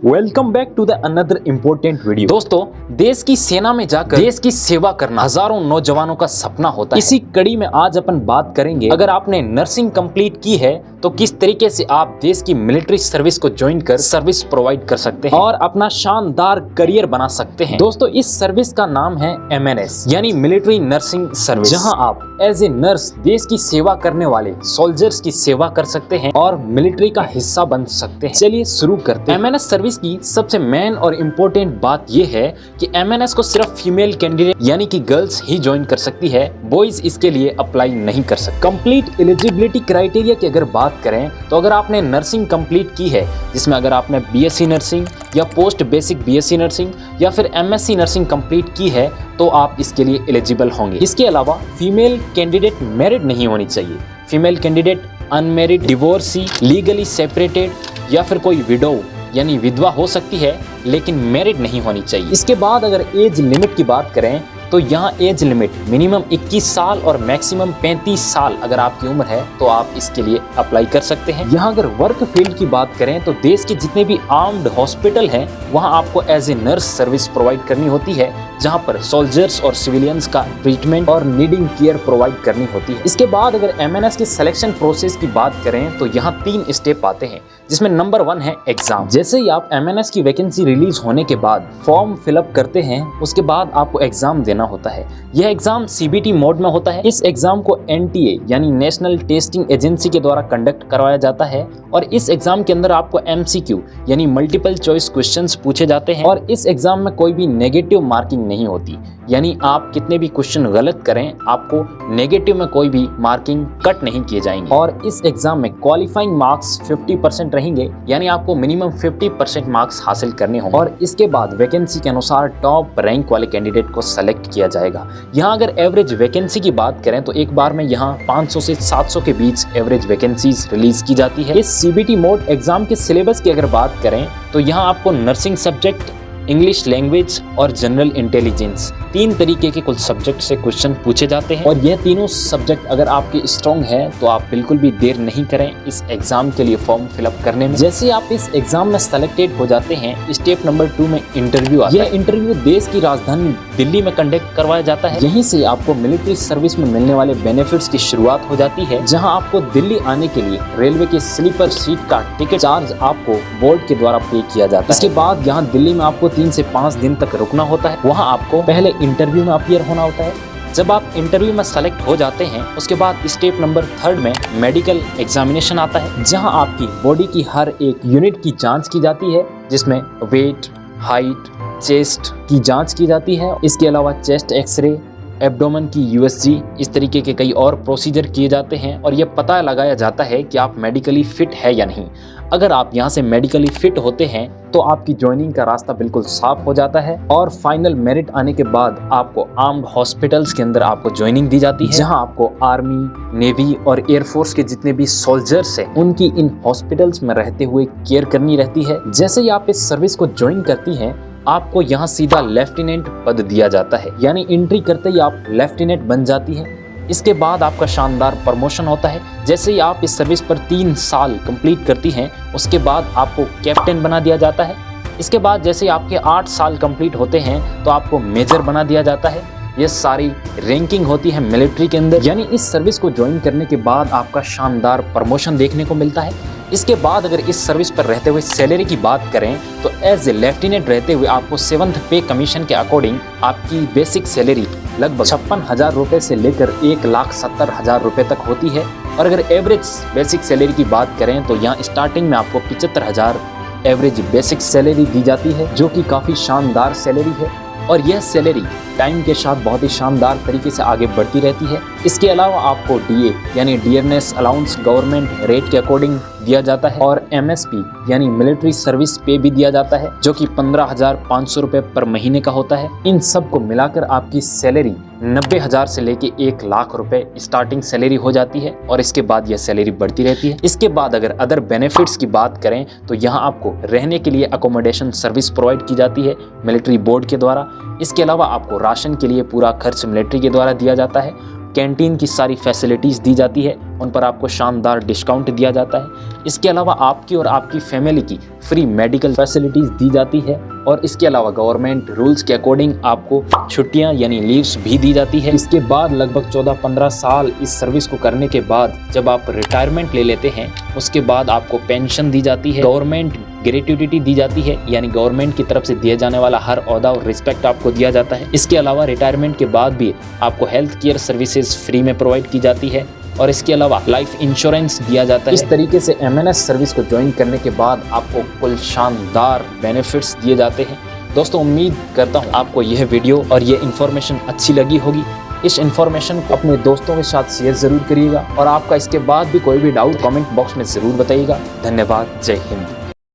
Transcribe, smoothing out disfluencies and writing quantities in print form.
Welcome back to the another important video. दोस्तों, देश की सेना में जाकर देश की सेवा करना हजारों नौजवानों का सपना होता है। इसी कड़ी में आज अपन बात करेंगे, अगर आपने नर्सिंग कंप्लीट की है तो किस तरीके से आप देश की मिलिट्री सर्विस को ज्वाइन कर सर्विस प्रोवाइड कर सकते हैं और अपना शानदार करियर बना सकते हैं। दोस्तों, इस सर्विस का नाम है MNS यानी मिलिट्री नर्सिंग सर्विस, जहां आप एज ए नर्स देश की सेवा करने वाले सोल्जर्स की सेवा कर सकते हैं और मिलिट्री का हिस्सा बन सकते हैं। चलिए शुरू करते हैं। MNS सर्विस की सबसे मेन और इम्पोर्टेंट बात यह है कि MNS को सिर्फ फीमेल कैंडिडेट यानी कि गर्ल्स ही ज्वाइन कर सकती है, बॉयज इसके लिए अप्लाई नहीं कर सकते। कंप्लीट एलिजिबिलिटी क्राइटेरिया की अगर बात करें तो अगर आपने नर्सिंग कंप्लीट की है, जिसमें अगर आपने BSc नर्सिंग या पोस्ट बेसिक BSc नर्सिंग या फिर MSc नर्सिंग कंप्लीट की है तो आप इसके लिए एलिजिबल होंगे। इसके अलावा फीमेल कैंडिडेट मैरिड नहीं होनी चाहिए। Female candidate unmarried, divorcee, legally separated या फिर कोई विडो यानी विधवा हो सकती है, लेकिन मैरिड नहीं होनी चाहिए। इसके बाद अगर एज लिमिट की बात करें तो यहाँ एज लिमिट मिनिमम 21 साल और मैक्सिमम 35 साल अगर आपकी उम्र है तो आप इसके लिए अप्लाई कर सकते हैं। यहाँ अगर वर्क फील्ड की बात करें तो देश के जितने भी आर्म्ड हॉस्पिटल हैं वहाँ आपको as a nurse service provide करनी होती है, जहाँ पर सोल्जर्स और सिविलियंस का ट्रीटमेंट और नीडिंग केयर प्रोवाइड करनी होती है। इसके बाद अगर MNS के सिलेक्शन प्रोसेस की बात करें तो यहाँ 3 स्टेप आते हैं, जिसमें नंबर 1 है एग्जाम। जैसे ही आप MNS की वैकेंसी रिलीज होने के बाद फॉर्म फिलअप करते हैं, उसके बाद आपको एग्जाम देना होता है। यह एग्जाम CBT मोड में होता है। इस एग्जाम को NTA यानी नेशनल टेस्टिंग एजेंसी के द्वारा कंडक्ट करवाया जाता है और इस एग्जाम के अंदर आपको MCQ यानी मल्टीपल चॉइस क्वेश्चंस पूछे जाते हैं और इस एग्जाम में कोई भी नेगेटिव मार्किंग नहीं होती, यानी आप कितने भी क्वेश्चन गलत करें आपको नेगेटिव में कोई भी मार्किंग कट नहीं किए जाएंगे। और इस एग्जाम में क्वालिफाइंग मार्क्स 50% रहेंगे, यानी आपको मिनिमम 50% मार्क्स हासिल करने होंगे और इसके बाद वैकेंसी के अनुसार टॉप रैंक वाले कैंडिडेट को सेलेक्ट किया जाएगा। यहाँ अगर एवरेज वैकेंसी की बात करें तो एक बार में यहाँ 500 से 700 के बीच एवरेज वैकेंसीज रिलीज की जाती है। इस CBT मोड एग्जाम के सिलेबस की अगर बात करें तो यहाँ आपको नर्सिंग सब्जेक्ट, इंग्लिश लैंग्वेज और जनरल इंटेलिजेंस 3 तरीके के कुल सब्जेक्ट से क्वेश्चन पूछे जाते हैं और यह तीनों सब्जेक्ट अगर आपके स्ट्रॉन्ग है तो आप बिल्कुल भी देर नहीं करें इस एग्जाम के लिए फॉर्म फिलअप करने में। जैसे ही आप इस एग्जाम में सेलेक्टेड हो जाते हैं, स्टेप नंबर 2 में इंटरव्यू आता है। यह इंटरव्यू देश की राजधानी दिल्ली में कंडक्ट करवाया जाता है। यहीं से आपको मिलिट्री सर्विस में मिलने वाले बेनिफिट्स की शुरुआत हो जाती है, जहाँ आपको दिल्ली आने के लिए रेलवे के स्लीपर सीट का टिकट चार्ज आपको बोर्ड के द्वारा पे किया जाता है। इसके बाद यहाँ दिल्ली में आपको 3 से 5 दिन तक रुकना होता है। वहाँ आपको पहले इंटरव्यू में अपीयर होना होता है। जब आप इंटरव्यू में सेलेक्ट हो जाते हैं, उसके बाद स्टेप नंबर 3 में मेडिकल एग्जामिनेशन आता है, जहां आपकी बॉडी की हर एक यूनिट की जांच की जाती है, जिसमें वेट, हाइट, चेस्ट की जांच की जाती है। इसके अलावा चेस्ट एक्सरे, एब्डोमेन की USG, इस तरीके के कई और प्रोसीजर किए जाते हैं और यह पता लगाया जाता है कि आप मेडिकली फिट है या नहीं। अगर आप यहां से मेडिकली फिट होते हैं तो आपकी ज्वाइनिंग का रास्ता बिल्कुल साफ हो जाता है और फाइनल मेरिट आने के बाद आपको आर्म्ड हॉस्पिटल्स के अंदर आपको ज्वाइनिंग दी जाती है, जहां आपको आर्मी, नेवी और एयरफोर्स के जितने भी सोल्जर्स हैं उनकी इन हॉस्पिटल्स में रहते हुए केयर करनी रहती है। जैसे ही आप इस सर्विस को ज्वाइन करती हैं, आपको यहाँ सीधा लेफ्टिनेंट पद दिया जाता है, यानी एंट्री करते ही आप लेफ्टिनेंट बन जाती हैं। इसके बाद आपका शानदार प्रमोशन होता है। जैसे ही आप इस सर्विस पर 3 साल कंप्लीट करती हैं, उसके बाद आपको कैप्टन बना दिया जाता है। इसके बाद जैसे ही आपके 8 साल कंप्लीट होते हैं तो आपको मेजर बना दिया जाता है। ये सारी रैंकिंग होती है मिलिट्री के अंदर, यानी इस सर्विस को ज्वाइन करने के बाद आपका शानदार प्रमोशन देखने को मिलता है। इसके बाद अगर इस सर्विस पर रहते हुए सैलरी की बात करें तो एज ए लेफ्टिनेंट रहते हुए आपको 7th पे कमीशन के अकॉर्डिंग आपकी बेसिक सैलरी लगभग 56,000 रुपये से लेकर 1,70,000 रुपये तक होती है। और अगर एवरेज बेसिक सैलरी की बात करें तो यहाँ स्टार्टिंग में आपको 75,000 एवरेज बेसिक सैलरी दी जाती है, जो कि काफ़ी शानदार सैलरी है और यह सैलरी टाइम के साथ बहुत ही शानदार तरीके से आगे बढ़ती रहती है। इसके अलावा आपको DA यानी डियरनेस अलाउंस गवर्नमेंट रेट के अकॉर्डिंग दिया जाता है और MSP यानी मिलिट्री सर्विस पे भी दिया जाता है, जो कि 15,500 रुपये पर महीने का होता है। इन सब को मिलाकर आपकी सैलरी 90,000 से लेके 1,00,000 रुपए स्टार्टिंग सैलरी हो जाती है और इसके बाद यह सैलरी बढ़ती रहती है। इसके बाद अगर अदर बेनिफिट्स की बात करें तो यहाँ आपको रहने के लिए अकोमोडेशन सर्विस प्रोवाइड की जाती है मिलिट्री बोर्ड के द्वारा। इसके अलावा आपको राशन के लिए पूरा खर्च मिलिट्री के द्वारा दिया जाता है। कैंटीन की सारी फैसिलिटीज़ दी जाती है, उन पर आपको शानदार डिस्काउंट दिया जाता है। इसके अलावा आपकी और आपकी फैमिली की फ्री मेडिकल फैसिलिटीज़ दी जाती है और इसके अलावा गवर्नमेंट रूल्स के अकॉर्डिंग आपको छुट्टियां यानी लीव्स भी दी जाती है। इसके बाद लगभग 14-15 साल इस सर्विस को करने के बाद जब आप रिटायरमेंट ले लेते हैं, उसके बाद आपको पेंशन दी जाती है, गवर्नमेंट ग्रेट्युटी दी जाती है, यानी गवर्नमेंट की तरफ से दिया जाने वाला हर ओहदा और रिस्पेक्ट आपको दिया जाता है। इसके अलावा रिटायरमेंट के बाद भी आपको हेल्थ केयर सर्विसेज फ्री में प्रोवाइड की जाती है और इसके अलावा लाइफ इंश्योरेंस दिया जाता है। इस तरीके से MNS सर्विस को ज्वाइन करने के बाद आपको कुल शानदार बेनिफिट्स दिए जाते हैं। दोस्तों, उम्मीद करता हूँ आपको यह वीडियो और ये इन्फॉर्मेशन अच्छी लगी होगी। इस इन्फॉर्मेशन को अपने दोस्तों के साथ शेयर ज़रूर करिएगा और आपका इसके बाद भी कोई भी डाउट कमेंट बॉक्स में ज़रूर बताइएगा। धन्यवाद। जय हिंद।